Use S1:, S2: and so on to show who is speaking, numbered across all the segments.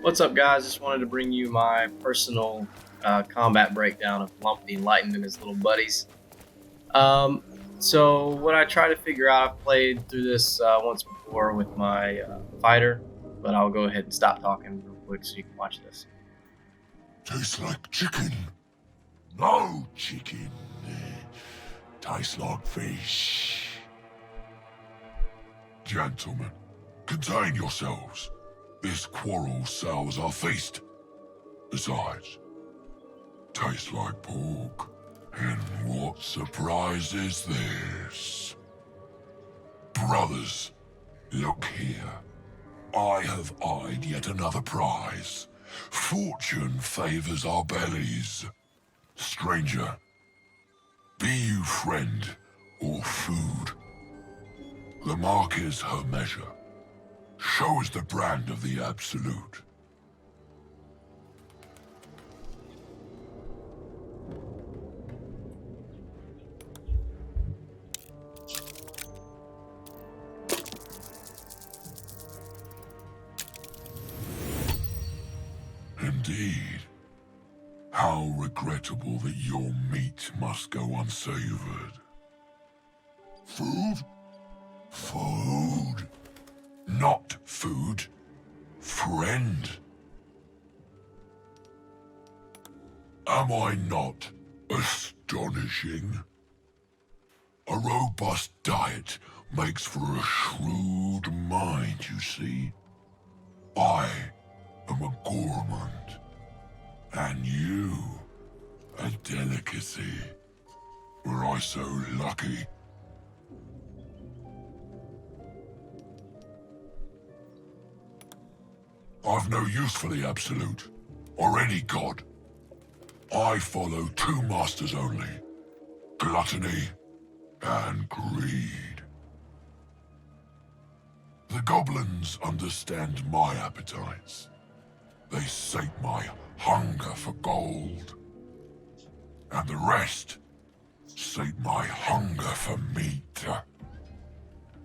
S1: What's up, guys? Just wanted to bring you my personal combat breakdown of Lump the Enlightened and his little buddies. Um, so, what I try to figure out, I've played through this once before with my fighter, but I'll go ahead and stop talking real quick so you can watch this.
S2: Tastes like chicken. No chicken. Tastes like fish. Gentlemen, contain yourselves. This quarrel sours our feast. Besides, tastes like pork. And what surprise is this? Brothers, look here. I have eyed yet another prize. Fortune favors our bellies. Stranger, be you friend or food. The mark is her measure. Show us the brand of the absolute. Indeed. How regrettable that your meat must go unsavored. Food? Food. Not food. Friend. Am I not astonishing? A robust diet makes for a shrewd mind, you see. I am a gourmand, and you, a delicacy. Were I so lucky? I've no use for the Absolute, or any god. I follow two masters only, gluttony and greed. The goblins understand my appetites. They sate my hunger for gold. And the rest sate my hunger for meat.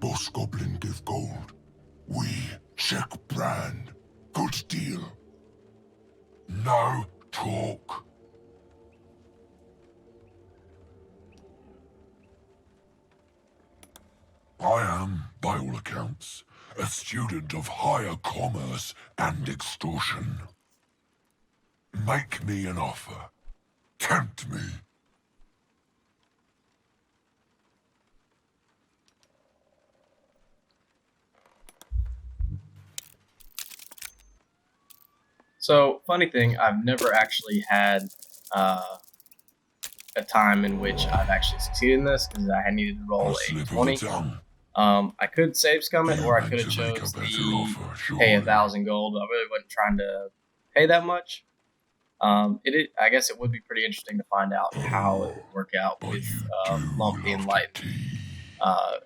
S2: Boss Goblin give gold. We check brand. Good deal. No talk. I am, by all accounts, a student of higher commerce and extortion. Make me an offer. Tempt me.
S1: So, funny thing, I've never actually had a time in which I've actually succeeded in this because I needed to roll a 20. I could save scum it, or I could have chose the pay 1,000 gold. I really wasn't trying to pay that much. I guess it would be pretty interesting to find out how it would work out with Lump the Enlightened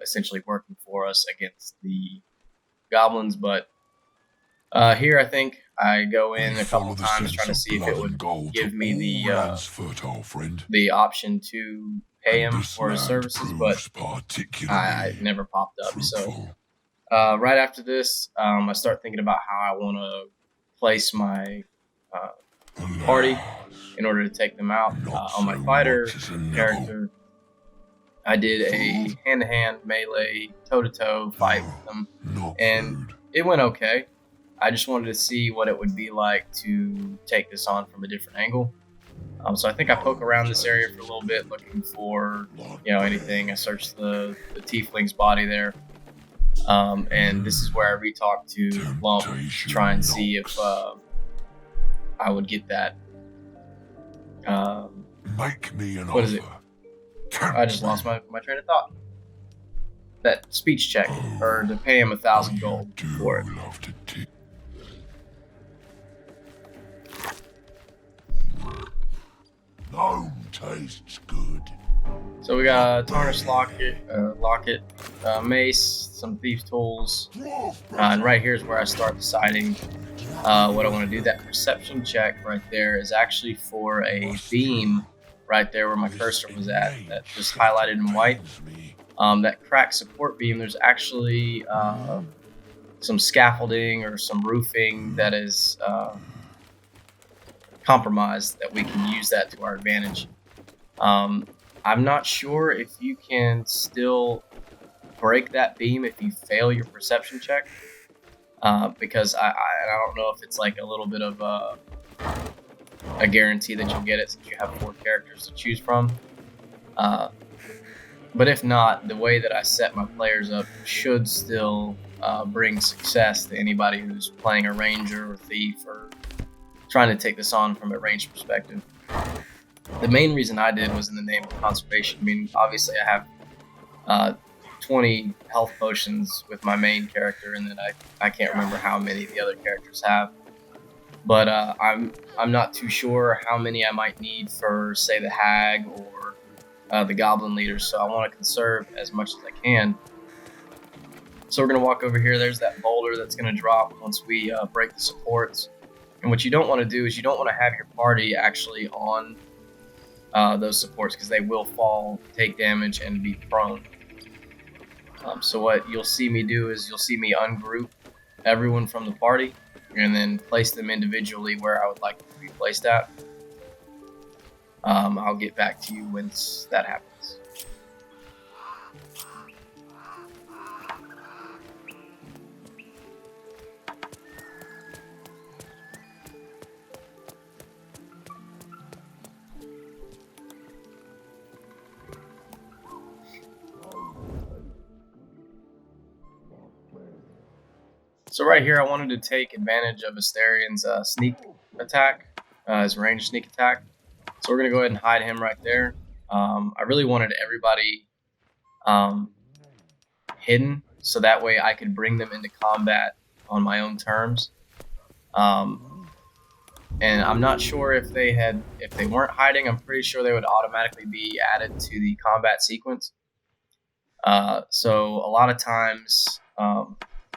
S1: essentially working for us against the goblins. But here I think I go in a couple times trying to see if it would give me the option to pay him for his services, but I never popped up. So right after this, I start thinking about how I want to place my party in order to take them out. On my fighter character, I did a hand-to-hand melee, toe-to-toe fight with them, and it went okay. I just wanted to see what it would be like to take this on from a different angle. So I think I poke around this area for a little bit, looking for anything. I searched the tiefling's body there, and this is where I re-talk to Lump to try and see if I would get that.
S2: Make me an
S1: what is it? I just lost my train of thought. That speech check, or to pay him 1,000 gold for it.
S2: Gnome tastes good.
S1: So we got a tarnished locket, mace, some thieves' tools, and right here is where I start deciding what I want to do. That perception check right there is actually for a beam right there where my cursor was at, that just highlighted in white. That crack support beam, there's actually some scaffolding or some roofing that is compromised, that we can use that to our advantage. I'm not sure if you can still break that beam if you fail your perception check, because I don't know if it's like a little bit of a guarantee that you'll get it since you have 4 characters to choose from. But if not, the way that I set my players up should still bring success to anybody who's playing a ranger or thief or trying to take this on from a range perspective. The main reason I did was in the name of conservation. I mean, obviously I have 20 health potions with my main character, and then I can't remember how many the other characters have. But I'm not too sure how many I might need for, say, the hag or the goblin leaders, so I want to conserve as much as I can. So we're going to walk over here. There's that boulder that's going to drop once we break the supports. And what you don't want to do is you don't want to have your party actually on those supports, because they will fall, take damage, and be prone. So what you'll see me do is you'll see me ungroup everyone from the party and then place them individually where I would like them to be placed at. I'll get back to you once that happens. So right here, I wanted to take advantage of Asterian's sneak attack, his ranged sneak attack. So we're going to go ahead and hide him right there. I really wanted everybody hidden, so that way I could bring them into combat on my own terms. And I'm not sure if they weren't hiding, I'm pretty sure they would automatically be added to the combat sequence. So a lot of times,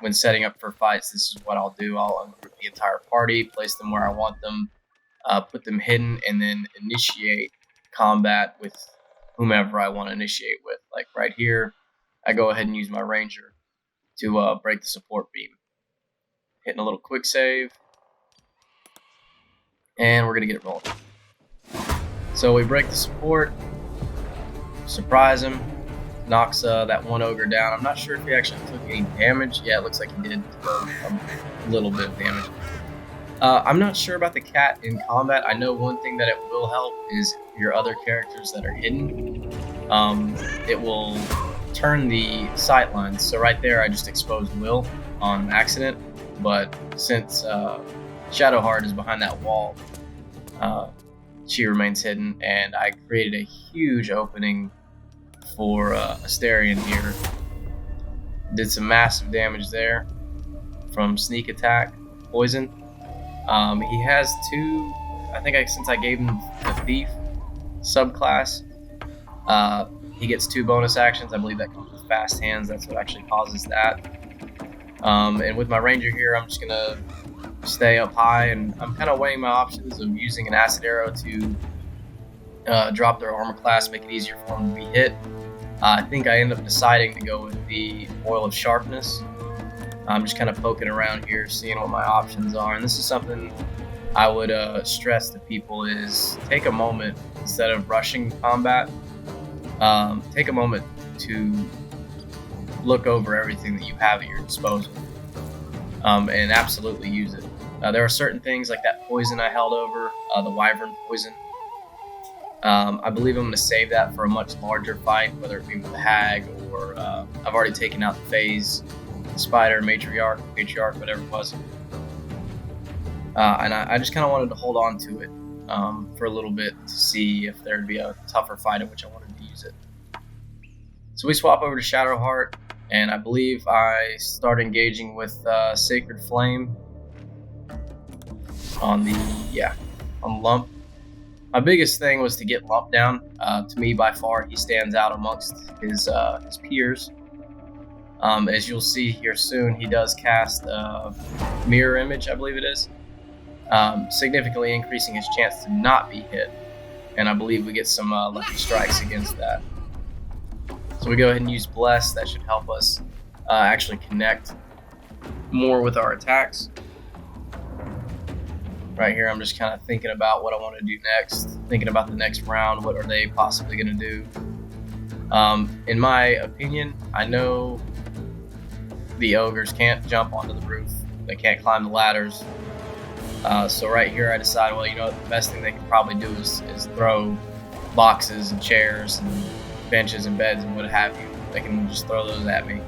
S1: when setting up for fights, this is what I'll do. I'll ungroup the entire party, place them where I want them, put them hidden, and then initiate combat with whomever I want to initiate with. Like right here, I go ahead and use my ranger to break the support beam. Hitting a little quick save, and we're going to get it rolling. So we break the support, surprise him, knocks that one ogre down. I'm not sure if he actually took any damage. Yeah, it looks like he did a little bit of damage. I'm not sure about the cat in combat. I know one thing that it will help is your other characters that are hidden. It will turn the sight lines. So right there, I just exposed Will on accident. But since Shadowheart is behind that wall, she remains hidden, and I created a huge opening for Asterian here. Did some massive damage there from sneak attack, poison. He has 2, I think since I gave him the thief subclass, he gets 2 bonus actions. I believe that comes with fast hands. That's what actually causes that. And with my ranger here, I'm just gonna stay up high, and I'm kind of weighing my options of using an acid arrow to drop their armor class, make it easier for them to be hit. I think I end up deciding to go with the Oil of Sharpness. I'm just kind of poking around here, seeing what my options are. And this is something I would stress to people is take a moment, instead of rushing combat, take a moment to look over everything that you have at your disposal, and absolutely use it. There are certain things like that poison I held over, the wyvern poison. I believe I'm going to save that for a much larger fight, whether it be with the hag or I've already taken out the phase, spider, matriarch, whatever it was. And I just kind of wanted to hold on to it for a little bit to see if there'd be a tougher fight in which I wanted to use it. So we swap over to Shadowheart, and I believe I start engaging with Sacred Flame on Lump. My biggest thing was to get Lump down. To me, by far, he stands out amongst his peers. As you'll see here soon, he does cast Mirror Image, I believe it is, significantly increasing his chance to not be hit. And I believe we get some lucky strikes against that. So we go ahead and use Bless. That should help us actually connect more with our attacks. Right here, I'm just kind of thinking about what I want to do next, thinking about the next round. What are they possibly going to do? In my opinion, I know the ogres can't jump onto the roof. They can't climb the ladders. So right here, I decide, well, you know what, the best thing they can probably do is throw boxes and chairs and benches and beds and what have you. They can just throw those at me.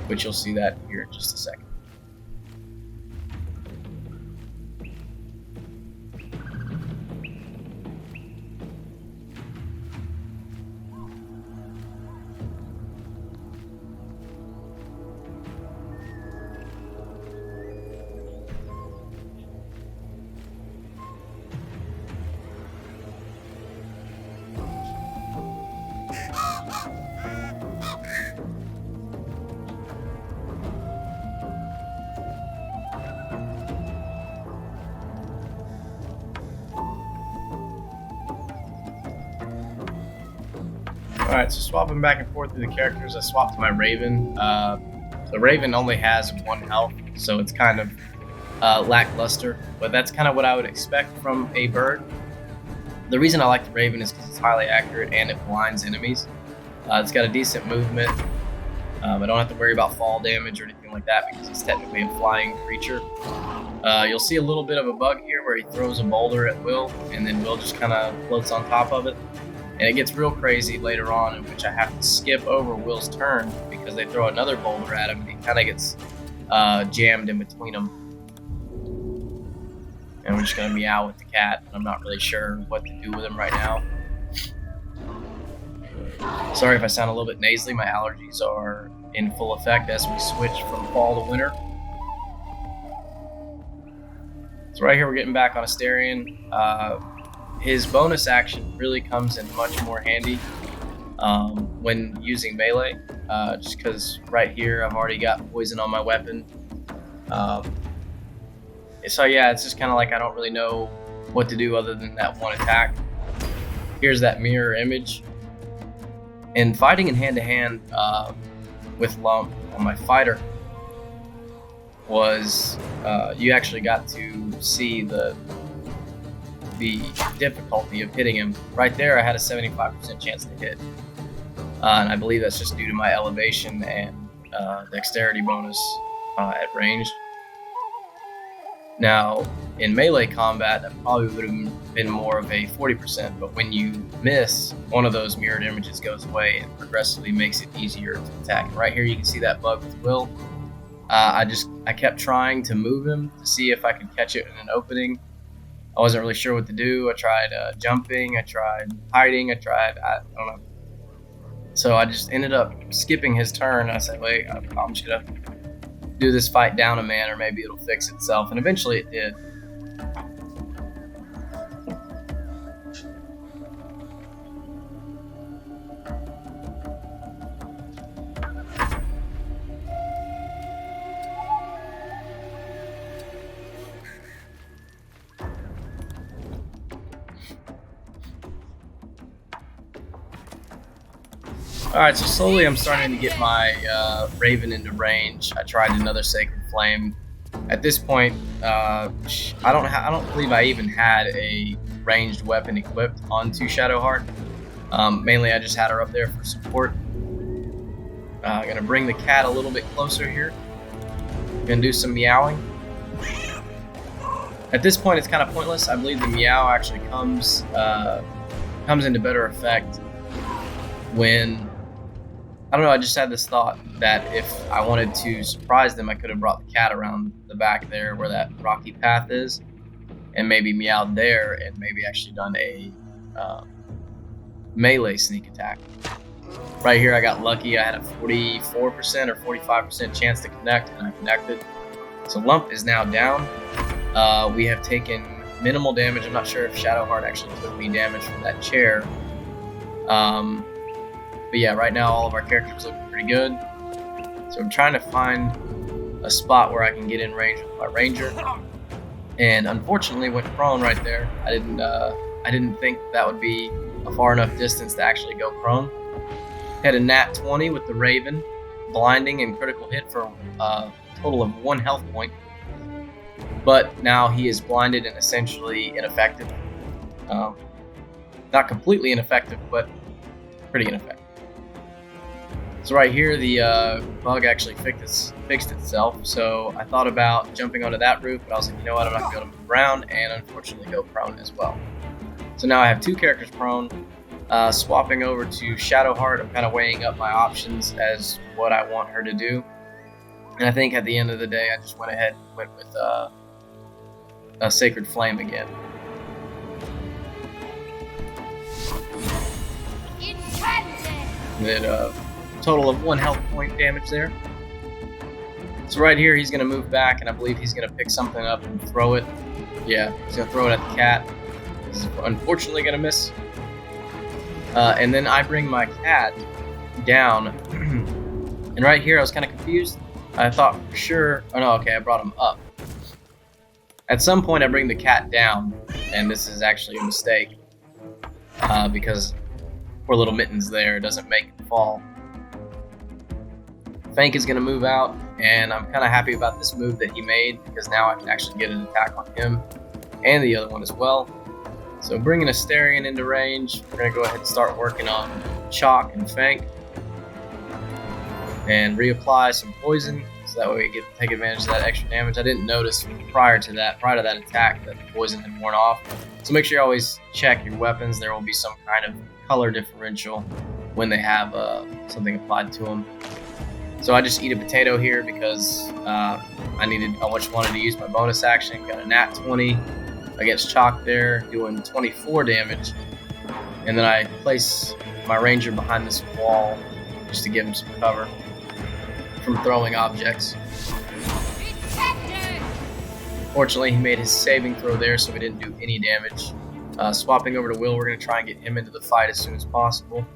S1: Which you'll see that here in just a second. Alright, so swapping back and forth through the characters, I swapped to my Raven. The Raven only has 1 health, so it's kind of lackluster, but that's kind of what I would expect from a bird. The reason I like the Raven is because it's highly accurate and it blinds enemies. It's got a decent movement. I don't have to worry about fall damage or anything like that because it's technically a flying creature. You'll see a little bit of a bug here where he throws a boulder at Will, and then Will just kind of floats on top of it. And it gets real crazy later on, in which I have to skip over Will's turn because they throw another boulder at him, and he kind of gets jammed in between them. And we're just going to meow with the cat. I'm not really sure what to do with him right now. Sorry if I sound a little bit nasally. My allergies are in full effect as we switch from fall to winter. So right here we're getting back on Asterion. His bonus action really comes in much more handy when using melee, just because right here I've already got poison on my weapon. So yeah, it's just kind of like I don't really know what to do other than that one attack. Here's that mirror image. And fighting in hand-to-hand with Lump on my fighter was, you actually got to see the difficulty of hitting him. Right there, I had a 75% chance to hit. And I believe that's just due to my elevation and dexterity bonus at range. Now, in melee combat, that probably would have been more of a 40%, but when you miss, one of those mirrored images goes away and progressively makes it easier to attack. Right here, you can see that bug with Will. I kept trying to move him to see if I could catch it in an opening. I wasn't really sure what to do. I tried jumping, I tried hiding, I don't know. So I just ended up skipping his turn. I said, wait, I'm just gonna do this fight down a man, or maybe it'll fix itself, and eventually it did. Alright, so slowly I'm starting to get my Raven into range. I tried another Sacred Flame. At this point, I don't believe I even had a ranged weapon equipped onto Shadowheart. Mainly I just had her up there for support. I'm gonna bring the cat a little bit closer here. Gonna do some meowing. At this point it's kind of pointless. I believe the meow actually comes into better effect when, I don't know, I just had this thought that if I wanted to surprise them, I could have brought the cat around the back there where that rocky path is, and maybe meowed there, and maybe actually done a melee sneak attack. Right here I got lucky. I had a 44% or 45% chance to connect, and I connected. So Lump is now down. We have taken minimal damage. I'm not sure if Shadowheart actually took any damage from that chair. But yeah, right now all of our characters look pretty good. So I'm trying to find a spot where I can get in range with my ranger. And unfortunately went prone right there. I didn't think that would be a far enough distance to actually go prone. Had a nat 20 with the Raven. blinding and critical hit for a total of 1 health point. But now he is blinded and essentially ineffective. Not completely ineffective, but pretty ineffective. So right here, the bug actually fixed itself. So I thought about jumping onto that roof, but I was like, you know what, I'm not going to be able to move around, and unfortunately go prone as well. So now I have 2 characters prone. Swapping over to Shadowheart, I'm kind of weighing up my options as what I want her to do. And I think at the end of the day, I just went ahead and went with a Sacred Flame again. Did a total of 1 health point damage there. So right here, he's going to move back, and I believe he's going to pick something up and throw it. Yeah, he's going to throw it at the cat. This is unfortunately going to miss. And then I bring my cat down. And right here, I was kind of confused. I thought for sure... Oh no, okay, I brought him up. At some point, I bring the cat down, and this is actually a mistake. Because poor little Mittens there doesn't make it fall. Fank is going to move out, and I'm kind of happy about this move that he made, because now I can actually get an attack on him and the other one as well. So bringing Asterion into range, we're going to go ahead and start working on Chalk and Fank. And reapply some poison, so that way we get to take advantage of that extra damage. I didn't notice prior to that attack that the poison had worn off. So make sure you always check your weapons. There will be some kind of color differential when they have something applied to them. So I just eat a potato here because I just wanted to use my bonus action. Got a nat 20 against Chalk there, doing 24 damage. And then I place my ranger behind this wall just to give him some cover from throwing objects. Fortunately, he made his saving throw there, so we didn't do any damage. Swapping over to Will, we're going to try and get him into the fight as soon as possible.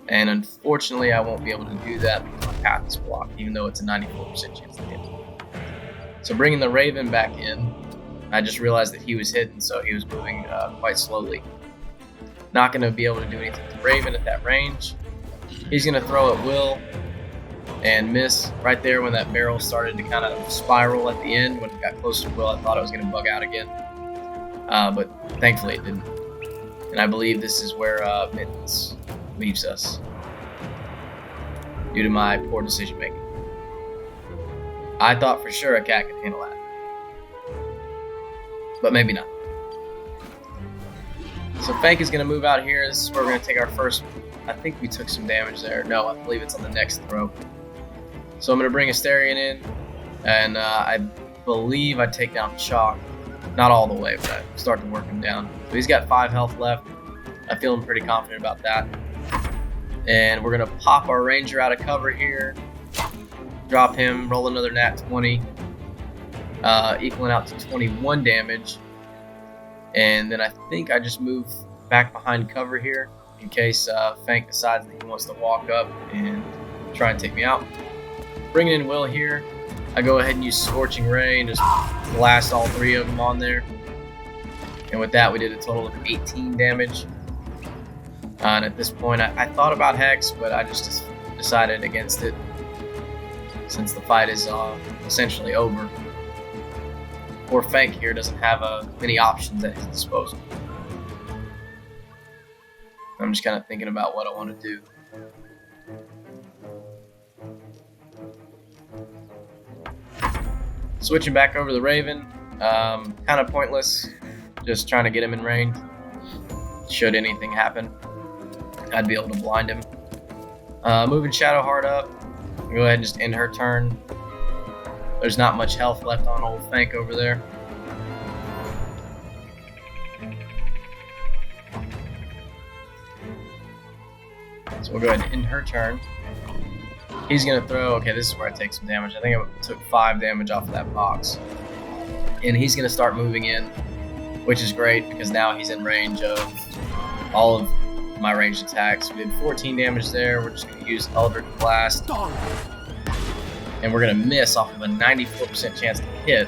S1: And unfortunately, I won't be able to do that because my path is blocked, even though it's a 94% chance to hit. So bringing the Raven back in, I just realized that he was hidden, so he was moving quite slowly. Not going to be able to do anything to Raven at that range. He's going to throw at Will and miss right there when that barrel started to kind of spiral at the end. When it got close to Will, I thought I was going to bug out again. But thankfully it didn't. And I believe this is where Mittens leaves us due to my poor decision making. I thought for sure a cat could handle that, but maybe not. So Fank is going to move out here. This is where we're going to take our first... I think we took some damage there. No, I believe it's on the next throw. So I'm going to bring Asterion in, and I believe I take down Chalk. Not all the way, but I start to work him down. So he's got 5 health left. I'm feeling pretty confident about that. And we're going to pop our ranger out of cover here. Drop him, roll another nat 20. Equaling out to 21 damage. And then I think I just move back behind cover here in case Fank decides that he wants to walk up and try and take me out. Bringing in Will here. I go ahead and use Scorching Ray and just blast all 3 of them on there. And with that, we did a total of 18 damage. And at this point, I thought about Hex, but I just decided against it since the fight is essentially over. Poor Fank here doesn't have many options at his disposal. I'm just kind of thinking about what I want to do. Switching back over to the Raven, kind of pointless, just trying to get him in range. Should anything happen, I'd be able to blind him. Moving Shadowheart up, go ahead and just end her turn. There's not much health left on old Fank over there. So we'll go ahead and end her turn. He's going to throw... Okay, this is where I take some damage. I think I took 5 damage off of that box. And he's going to start moving in, which is great because now he's in range of all of my ranged attacks. We did 14 damage there. We're just going to use Eldritch Blast. And we're going to miss off of a 94% chance to hit.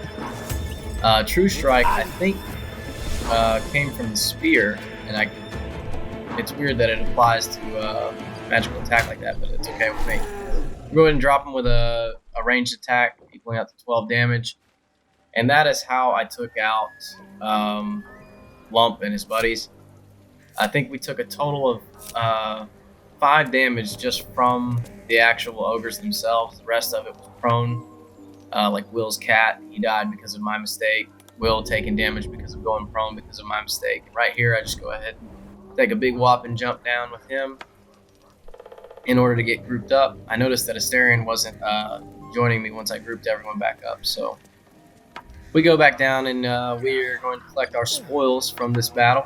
S1: True Strike, I think, came from the Spear. And it's weird that it applies to magical attack like that, but it's okay with me. Go ahead and drop him with a ranged attack, equaling out to 12 damage. And that is how I took out Lump and his buddies. I think we took a total of 5 damage just from the actual ogres themselves. The rest of it was prone. Like Will's cat, he died because of my mistake. Will taking damage because of going prone because of my mistake. And right here, I just go ahead and take a big whopping jump down with him in order to get grouped up. I noticed that Asterion wasn't joining me once I grouped everyone back up, so we go back down and we are going to collect our spoils from this battle.